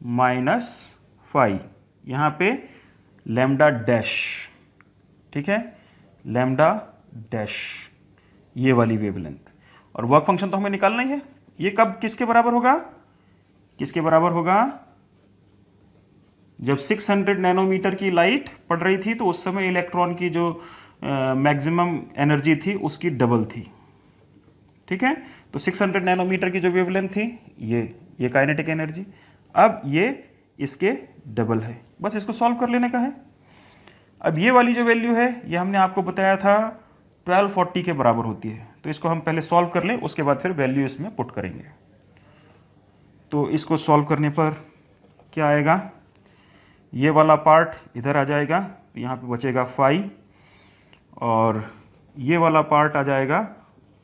S1: minus five, यहां पे लैम्डा डैश, ठीक है, लैम्डा डैश, ये वाली वेवलेंथ। और वर्क फंक्शन तो हमें निकालना ही है। ये कब किसके बराबर होगा? किसके बराबर होगा? जब 600 नैनोमीटर की लाइट पड़ रही थी तो उस समय इलेक्ट्रॉन की जो मैक्सिमम एनर्जी थी उसकी डबल थी, ठीक है। तो 600 नैनोमीटर की जो वेवलेंथ थी ये काइनेटिक एनर्जी, अब ये इसके डबल है। बस इसको सॉल्व कर लेने का है। अब ये वाली जो वैल्यू है ये हमने आपको बताया था 1240 के बराबर होती है, तो इसको हम पहले सॉल्व कर लें, उसके बाद फिर वैल्यू इसमें पुट करेंगे। तो इसको सॉल्व करने पर क्या आएगा? ये वाला पार्ट इधर आ जाएगा, तो यहाँ पे बचेगा 5, और ये वाला पार्ट आ जाएगा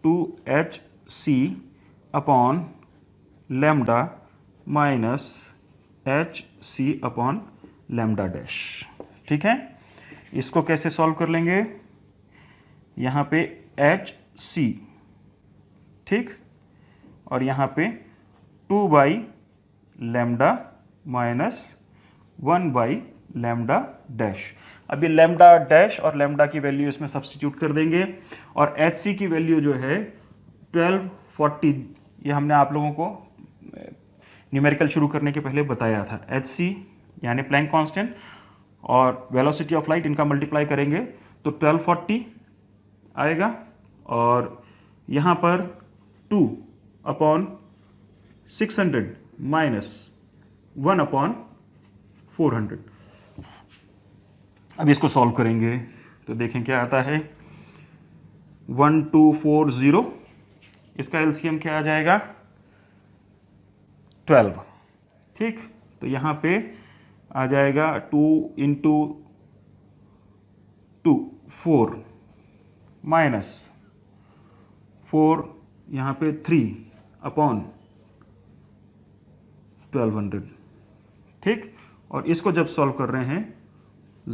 S1: 2hc upon lambda minus hc upon lambda dash, ठीक है। इसको कैसे सॉल्व कर लेंगे? यहाँ पे hc, ठीक, और यहाँ पे 2 by lambda minus 1 by lambda dash. अब ये लैम्डा डैश और लैम्डा की वैल्यू इसमें सब्स्टिट्यूट कर देंगे, और hc की वैल्यू जो है 1240, ये हमने आप लोगों को न्यूमेरिकल शुरू करने के पहले बताया था। hc यानी प्लैंक कांस्टेंट और वेलोसिटी ऑफ लाइट, इनका मल्टीप्लाई करेंगे तो 1240 आएगा, और यहाँ पर 2 अपॉन 600 माइनस 1 अपॉन 400। अब इसको सॉल्व करेंगे तो देखें क्या आता है। 1240, इसका एलसीएम क्या आ जाएगा? 12, ठीक। तो यहाँ पे आ जाएगा 2 इंटू 2 4 माइनस 4, यहाँ पे 3 अपॉन 1200, ठीक। और इसको जब सॉल्व कर रहे हैं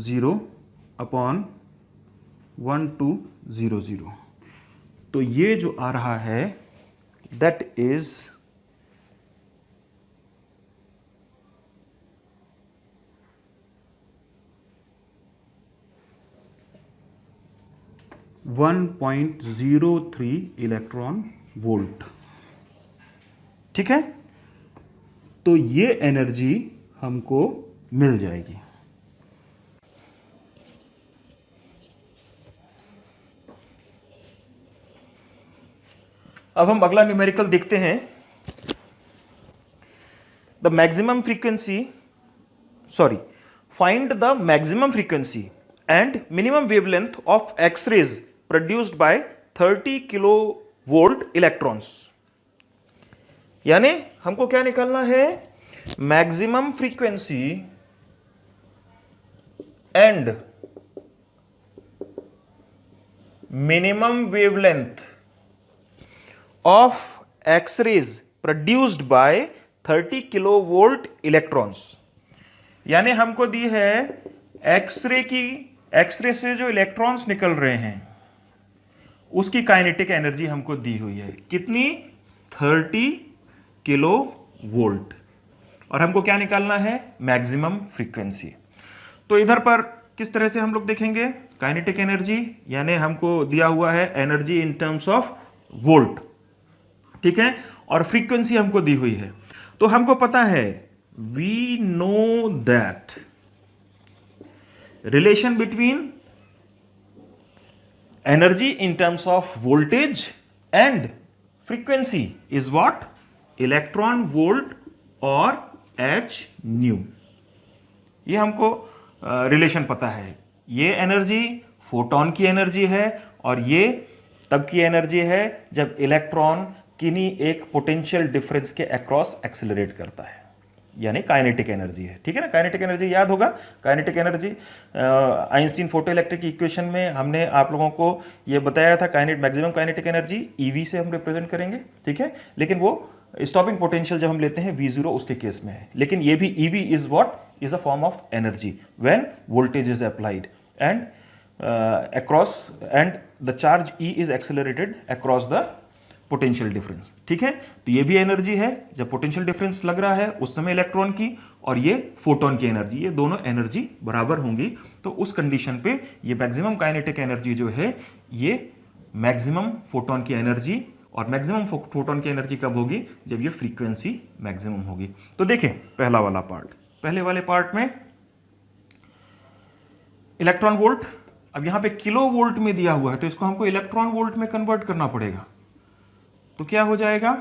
S1: 0 अपॉन 1200, तो ये जो आ रहा है दैट इज 1.03 इलेक्ट्रॉन वोल्ट, ठीक है। तो ये एनर्जी हमको मिल जाएगी। अब हम अगला न्यूमेरिकल देखते हैं। The maximum frequency, sorry, find the maximum frequency and minimum wavelength of X-rays produced by 30 kilo volt electrons. यानी हमको क्या निकालना है? Maximum frequency and minimum wavelength of X-rays produced by 30 kilo volt electrons. यानी हमको दी है एक्सरे से जो इलेक्ट्रॉन्स निकल रहे हैं उसकी काइनेटिक एनर्जी हमको दी हुई है। कितनी? 30 किलो वोल्ट। और हमको क्या निकालना है? Maximum frequency. तो इधर पर किस तरह से हम लोग देखेंगे? काइनेटिक एनर्जी यानी हमको दिया हुआ है energy in terms of volt, ठीक है, और फ्रीक्वेंसी हमको दी हुई है। तो हमको पता है we know that relation between energy in terms of voltage and frequency is what? Electron volt और h nu. ये हमको रिलेशन पता है. ये एनर्जी फोटॉन की एनर्जी है और ये तब की एनर्जी है जब इलेक्ट्रॉन किन्हीं एक पोटेंशियल डिफरेंस के अक्रॉस एक्सेलरेट करता है, यानी काइनेटिक एनर्जी है. ठीक है ना. काइनेटिक एनर्जी याद होगा. Kinetic energy Einstein photoelectric equation में हमने आप लोगों को ये बताया था. मैक्सिमम काइनेटिक एनर्जी ईवी से हम रिप्रेजेंट करेंगे. ठीक है. लेकिन वो स्टॉपिंग पोटेंशियल जब हम लेते हैं V0 उसके केस में है. लेकिन ये भी EV is what? Is a form of energy when voltage is applied and across and the charge E is accelerated across the potential difference. ठीक है. तो ये भी एनर्जी है जब पोटेंशियल डिफरेंस लग रहा है उस समय इलेक्ट्रॉन की, और ये फोटोन की एनर्जी, ये दोनों एनर्जी बराबर होंगी. तो उस कंडीशन पे ये मैक्सिमम काइनेटिक एनर्जी जो है ये मैक्सिमम फोटोन की एनर्जी, और मैक्सिमम फोटोन की एनर्जी कब होगी? जब ये फ्रीक्वेंसी मैक्सिमम होगी. तो देखें पहला वाला पार्ट. पहले वाले पार्ट में इलेक्ट्रॉन वोल्ट, अब यहां पे किलो वोल्ट में दिया हुआ है तो इसको हमको इलेक्ट्रॉन वोल्ट में कन्वर्ट करना पड़ेगा. तो क्या हो जाएगा?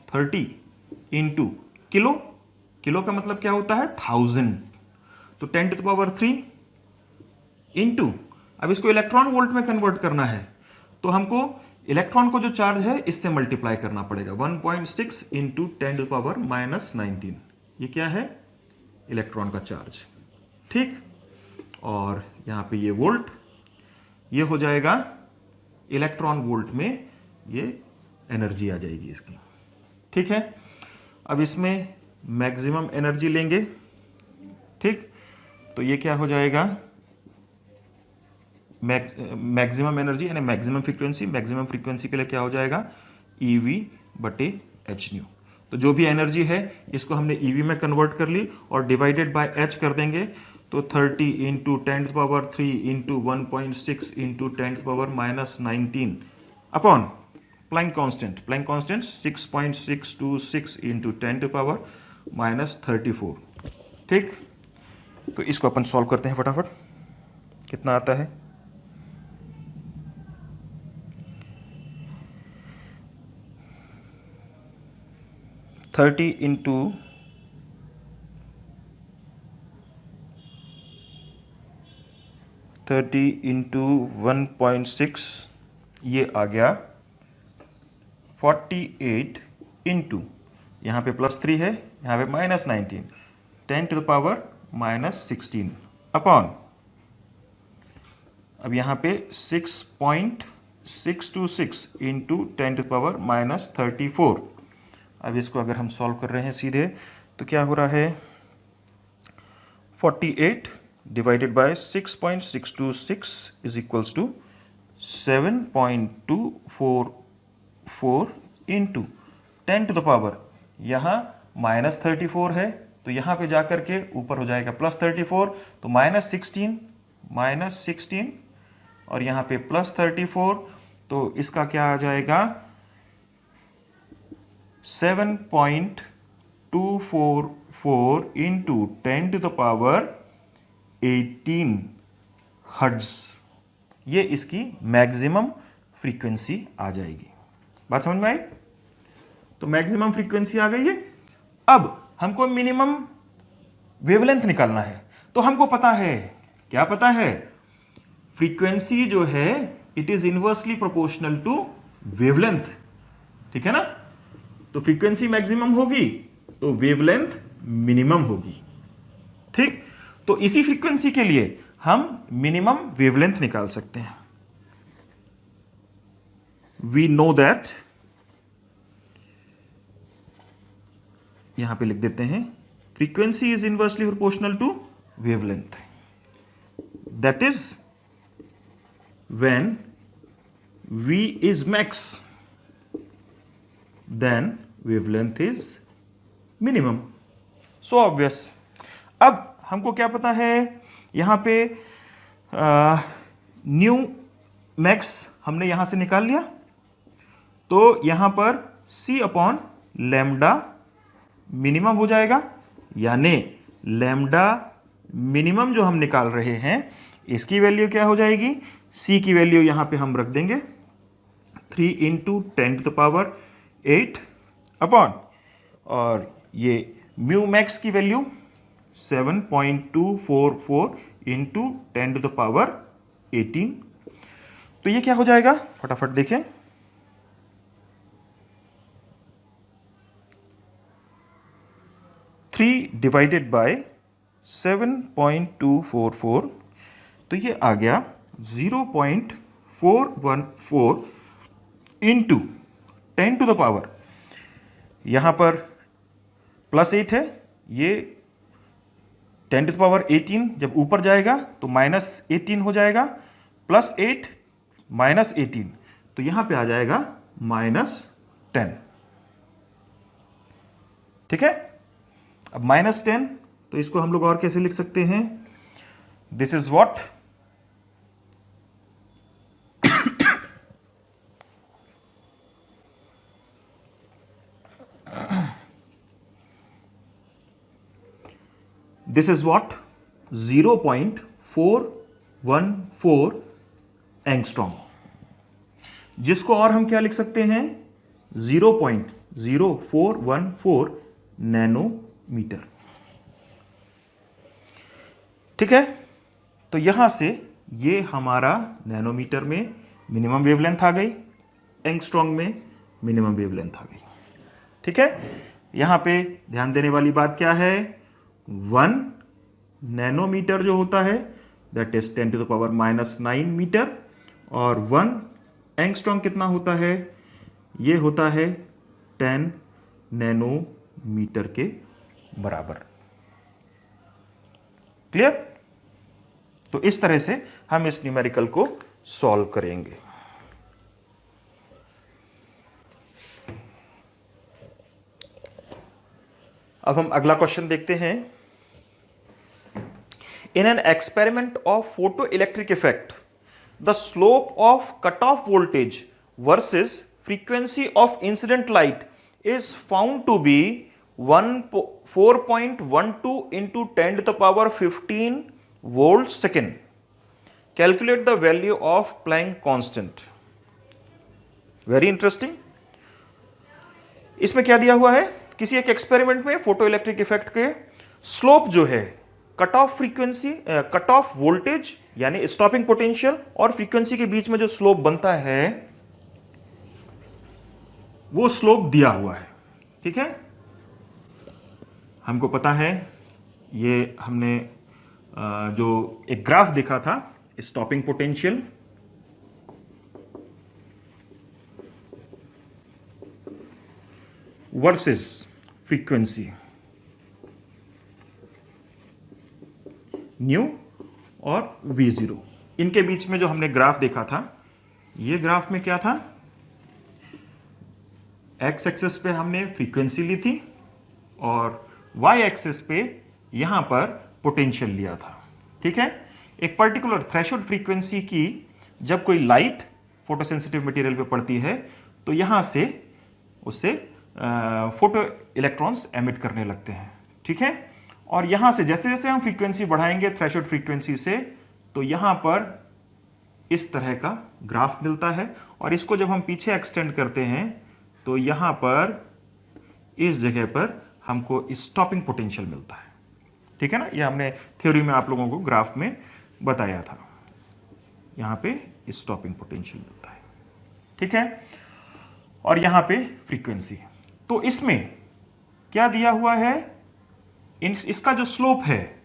S1: 30 इंटू किलो. किलो का मतलब क्या होता है? 1000. तो 10⁻³ इंटू, अब इसको इलेक्ट्रॉन वोल्ट में कन्वर्ट करना है तो हमको इलेक्ट्रॉन को जो चार्ज है इससे मल्टीप्लाई करना पड़ेगा. 1.6 इंटू 10⁻⁻19. ये क्या है? इलेक्ट्रॉन का चार्ज. ठीक. और यहां पे ये वोल्ट, ये हो जाएगा इलेक्ट्रॉन वोल्ट में, ये एनर्जी आ जाएगी इसकी. ठीक है. अब इसमें मैक्सिमम एनर्जी लेंगे. ठीक. तो ये क्या हो जाएगा? मैक्सिमम एनर्जी यानी मैक्सिमम फ्रीक्वेंसी. मैक्सिमम फ्रीक्वेंसी के लिए क्या हो जाएगा? EV/h nu. तो जो भी एनर्जी है इसको हमने EV में कन्वर्ट कर ली और डिवाइडेड बाय h कर देंगे. तो 30 into 10⁻³ into 1.6 into 10⁻⁻19 upon Planck constant. Planck constant 6.626 into 10⁻⁻34. ठीक. तो इसको अपन सॉल्व करते हैं फटाफट. कितना आता है? थर्टी इंटू 1.6, ये आ गया 48 इंटू, यहाँ पे +3 है, यहाँ पे -19, 10⁻⁻16 अपॉन, अब यहाँ पे 6.626 इंटू 10⁻⁻34. अब इसको अगर हम सॉल्व कर रहे हैं सीधे तो क्या हो रहा है? 48 divided by 6.626 is equals to 7.244 into 10⁻, यहाँ -34 है तो यहाँ पे जाकर के ऊपर हो जाएगा +34, तो -16 और यहाँ पे +34, तो इसका क्या आ जाएगा? 7.244 into 10⁻18 हर्ट्ज. ये इसकी मैक्सिमम फ्रीक्वेंसी आ जाएगी. बात समझ में आई? तो मैक्सिमम फ्रीक्वेंसी आ गई है. अब हमको मिनिमम वेवलेंथ निकालना है. तो हमको पता है, क्या पता है? फ्रीक्वेंसी जो है it is inversely proportional to wavelength. ठीक है ना. तो फ्रीक्वेंसी मैक्सिमम होगी तो वेवलेंथ मिनिमम होगी. ठीक. तो इसी फ्रीक्वेंसी के लिए हम मिनिमम वेवलेंथ निकाल सकते हैं. वी नो दैट, यहां पे लिख देते हैं, frequency is inversely proportional to wavelength. That is when V is max, then wavelength is minimum. So obvious. अब हमको क्या पता है? यहां पे न्यू मैक्स हमने यहां से निकाल लिया, तो यहां पर C/λ मिनिमम हो जाएगा, यानी लैम्डा मिनिमम जो हम निकाल रहे हैं इसकी वैल्यू क्या हो जाएगी, c की वैल्यू यहां पे हम रख देंगे 3 इंटू 10⁸ अपॉन, और ये म्यू मैक्स की वैल्यू 7.244 इंटू 10⁻18। तो ये क्या हो जाएगा, फटाफट देखें, थ्री डिवाइडेड बाय 7.244, तो ये आ गया 0.414 इंटू 10⁻, यहां पर +8 है, ये 10⁻18 जब ऊपर जाएगा तो -18 हो जाएगा, +8 -18, तो यहां पे आ जाएगा -10। ठीक है, अब -10, तो इसको हम लोग और कैसे लिख सकते हैं, this is what, this is what 0.414 angstrom, जिसको और हम क्या लिख सकते हैं, 0.0414 नैनोमीटर। ठीक है, तो यहां से ये हमारा नैनोमीटर में मिनिमम वेवलेंथ आ गई, एंगस्ट्रॉम में मिनिमम वेवलेंथ आ गई। ठीक है, यहां पे ध्यान देने वाली बात क्या है, 1 नैनोमीटर जो होता है दैट इज 10⁻⁹ मीटर, और 1 एंगस्ट्रॉम कितना होता है, ये होता है 10 नैनोमीटर के बराबर। क्लियर, तो इस तरह से हम इस न्यूमेरिकल को सॉल्व करेंगे। अब हम अगला क्वेश्चन देखते हैं। In an experiment of photoelectric effect, the slope of cutoff voltage versus frequency of incident light is found to be 4.12 into 10⁻15 volts second. Calculate the value of Planck constant. Very interesting. इसमें क्या दिया हुआ है, किसी एक experiment में photo electric effect के slope जो है, cut off frequency, cut off voltage यानी स्टॉपिंग पोटेंशियल और फ्रीक्वेंसी के बीच में जो स्लोप बनता है वो स्लोप दिया हुआ है। ठीक है, हमको पता है, ये हमने जो एक ग्राफ देखा था, stopping potential versus frequency new और V0, इनके बीच में जो हमने ग्राफ देखा था, ये ग्राफ में क्या था, एक्स एक्सिस पे हमने फ्रीक्वेंसी ली थी और वाई एक्सिस पे यहां पर पोटेंशियल लिया था। ठीक है, एक पर्टिकुलर थ्रेशोल्ड फ्रीक्वेंसी की जब कोई लाइट फोटोसेंसिटिव मटेरियल पे पड़ती है तो यहां से उससे फोटो इलेक्ट्रॉन्स एमिट करने लगते हैं। ठीक है, और यहां से जैसे जैसे हम फ्रीक्वेंसी बढ़ाएंगे थ्रेशोल्ड फ्रीक्वेंसी से, तो यहां पर इस तरह का ग्राफ मिलता है, और इसको जब हम पीछे एक्सटेंड करते हैं तो यहां पर इस जगह पर हमको स्टॉपिंग पोटेंशियल मिलता है। ठीक है ना, ये हमने थ्योरी में आप लोगों को ग्राफ में बताया था, यहां पे स्टॉपिंग पोटेंशियल मिलता है। ठीक है, और यहां पे फ्रीक्वेंसी। तो इसमें क्या दिया हुआ है, इसका जो स्लोप है,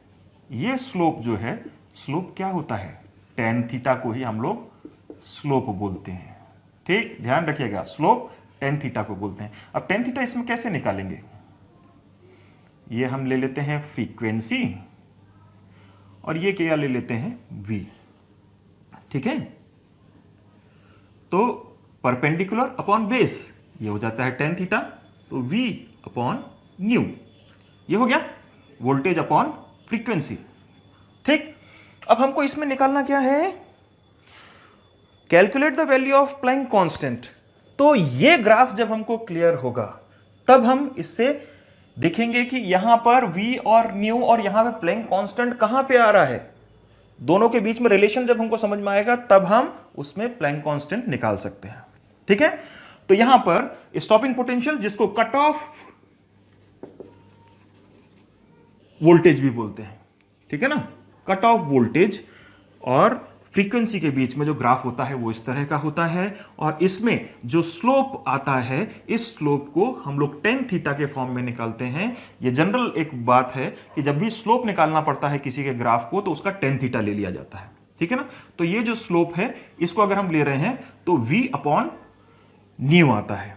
S1: ये स्लोप जो है, स्लोप क्या होता है, tan थीटा को ही हम लोग स्लोप बोलते हैं। ठीक, ध्यान रखिएगा, स्लोप tan थीटा को बोलते हैं। अब tan थीटा इसमें कैसे निकालेंगे, ये हम ले लेते हैं फ्रीक्वेंसी और ये क्या ले लेते हैं v। ठीक है, तो परपेंडिकुलर अपॉन बेस ये हो जाता है tan थीटा, तो v अपॉन न्यू, ये हो गया वोल्टेज अपॉन फ्रीक्वेंसी। ठीक, अब हमको इसमें निकालना क्या है, calculate the value of Planck constant. तो ये ग्राफ जब हमको क्लियर होगा तब हम इससे देखेंगे कि यहां पर V और न्यू और यहां पे प्लैंक कांस्टेंट कहां पे आ रहा है, दोनों के बीच में रिलेशन जब हमको समझ में आएगा तब हम उसमें प्लैंक कांस्टेंट निकाल सकते हैं। ठीक है, तो यहां पर स्टॉपिंग पोटेंशियल, जिसको कट ऑफ वोल्टेज भी बोलते हैं, ठीक है ना, कट ऑफ वोल्टेज और फ्रीक्वेंसी के बीच में जो ग्राफ होता है वो इस तरह का होता है, और इसमें जो स्लोप आता है, इस स्लोप को हम लोग टेन थीटा के फॉर्म में निकालते हैं। ये जनरल एक बात है कि जब भी स्लोप निकालना पड़ता है किसी के ग्राफ को तो उसका टेन थीटा ले लिया जाता है, ठीक है ना। तो ये जो स्लोप है इसको अगर हम ले रहे हैं तो v अपॉन न्यू आता है।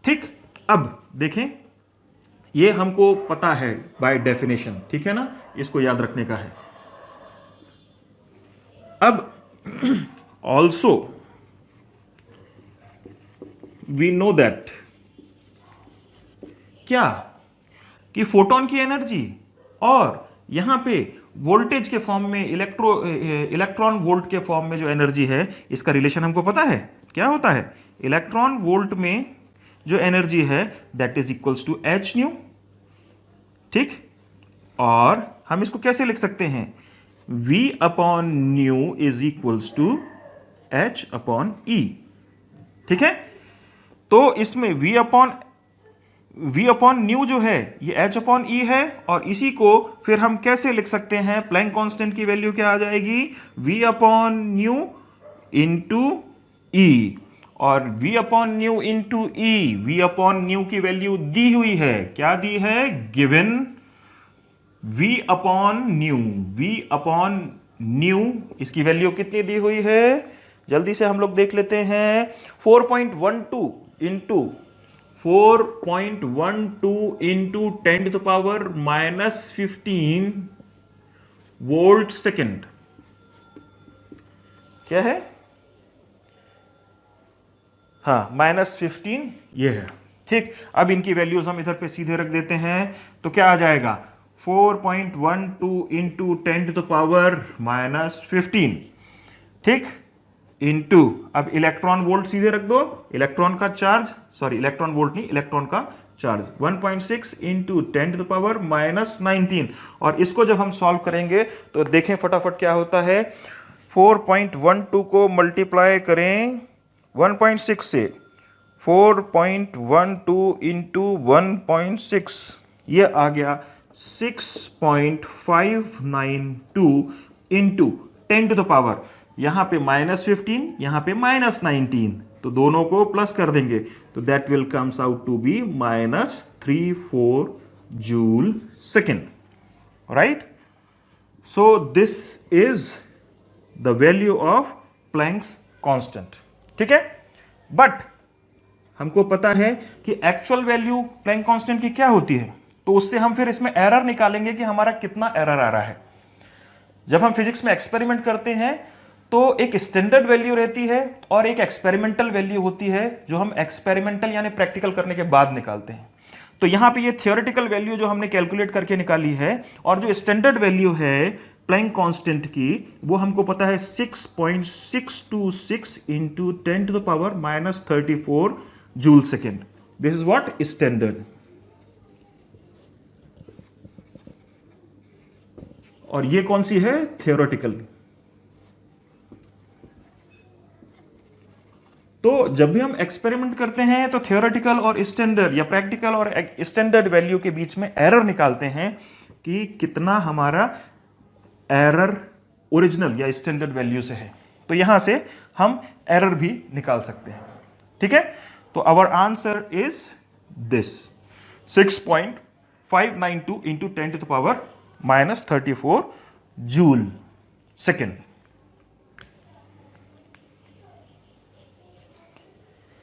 S1: ठीक, अब देखें, ये हमको पता है बाय डेफिनेशन, ठीक है ना, इसको याद रखने का है। अब also we know that क्या कि फोटोन की एनर्जी और यहां पे वोल्टेज के फॉर्म में इलेक्ट्रॉन वोल्ट के फॉर्म में जो एनर्जी है, इसका रिलेशन हमको पता है क्या होता है। इलेक्ट्रॉन वोल्ट में जो एनर्जी है that is equals to H nu. ठीक, और हम इसको कैसे लिख सकते हैं, V upon nu is equals to H upon E। ठीक है, तो इसमें V अपॉन न्यू जो है ये H अपॉन E है, और इसी को फिर हम कैसे लिख सकते हैं, प्लैंक कांस्टेंट की वैल्यू क्या आ जाएगी, V upon new into E, और V upon new into E, V upon new की वैल्यू दी हुई है, क्या दी है, given V upon new. V upon new इसकी वैल्यू कितनी दी हुई है, जल्दी से हम लोग देख लेते हैं, 4.12 into 4.12 into 10 to power -15 volt second. क्या है, हाँ, -15 ये है। ठीक, अब इनकी वैल्यूज हम इधर पे सीधे रख देते हैं, तो क्या आ जाएगा, 4.12 इंटू 10 टू द पावर -15, ठीक, इंटू, अब इलेक्ट्रॉन वोल्ट सीधे रख दो, इलेक्ट्रॉन का चार्ज, सॉरी इलेक्ट्रॉन वोल्ट नहीं, इलेक्ट्रॉन का charge 1.6 into 10 to the power -19, और इसको जब हम सॉल्व करेंगे तो देखें फटाफट क्या होता है, 4.12 को मल्टीप्लाई करें 1.6 से, 4.12 इंटू 1.6, ये आ गया 6.592 इंटू 10 टू द पावर, यहां पे -15 यहां पे -19, तो दोनों को प्लस कर देंगे तो that will comes out to be -34 joule second, right. So this is the value of Planck's constant. ठीक है, बट हमको पता है कि एक्चुअल वैल्यू प्लैंक कांस्टेंट की क्या होती है, तो उससे हम फिर इसमें एरर निकालेंगे कि हमारा कितना एरर आ रहा है। जब हम फिजिक्स में एक्सपेरिमेंट करते हैं तो एक स्टैंडर्ड वैल्यू रहती है और एक एक्सपेरिमेंटल वैल्यू होती है जो हम एक्सपेरिमेंटल यानी प्रैक्टिकल करने के बाद निकालते हैं। तो यहां पे ये थियोरेटिकल वैल्यू जो हमने कैलकुलेट करके निकाली है, और जो स्टैंडर्ड वैल्यू है प्लैंक कांस्टेंट की, वो हमको पता है 6.626 into 10 to the power -34 joule second. This is what standard, और ये कौन सी है, थियोरेटिकल। तो जब भी हम एक्सपेरिमेंट करते हैं तो थियोरेटिकल और स्टैंडर्ड या प्रैक्टिकल और स्टैंडर्ड वैल्यू के बीच में एरर निकालते हैं कि कितना हमारा एरर ओरिजिनल या स्टैंडर्ड वैल्यू से है। तो यहां से हम एरर भी निकाल सकते हैं। ठीक है, तो our answer is this 6.592 into 10 to the power -34 joule second.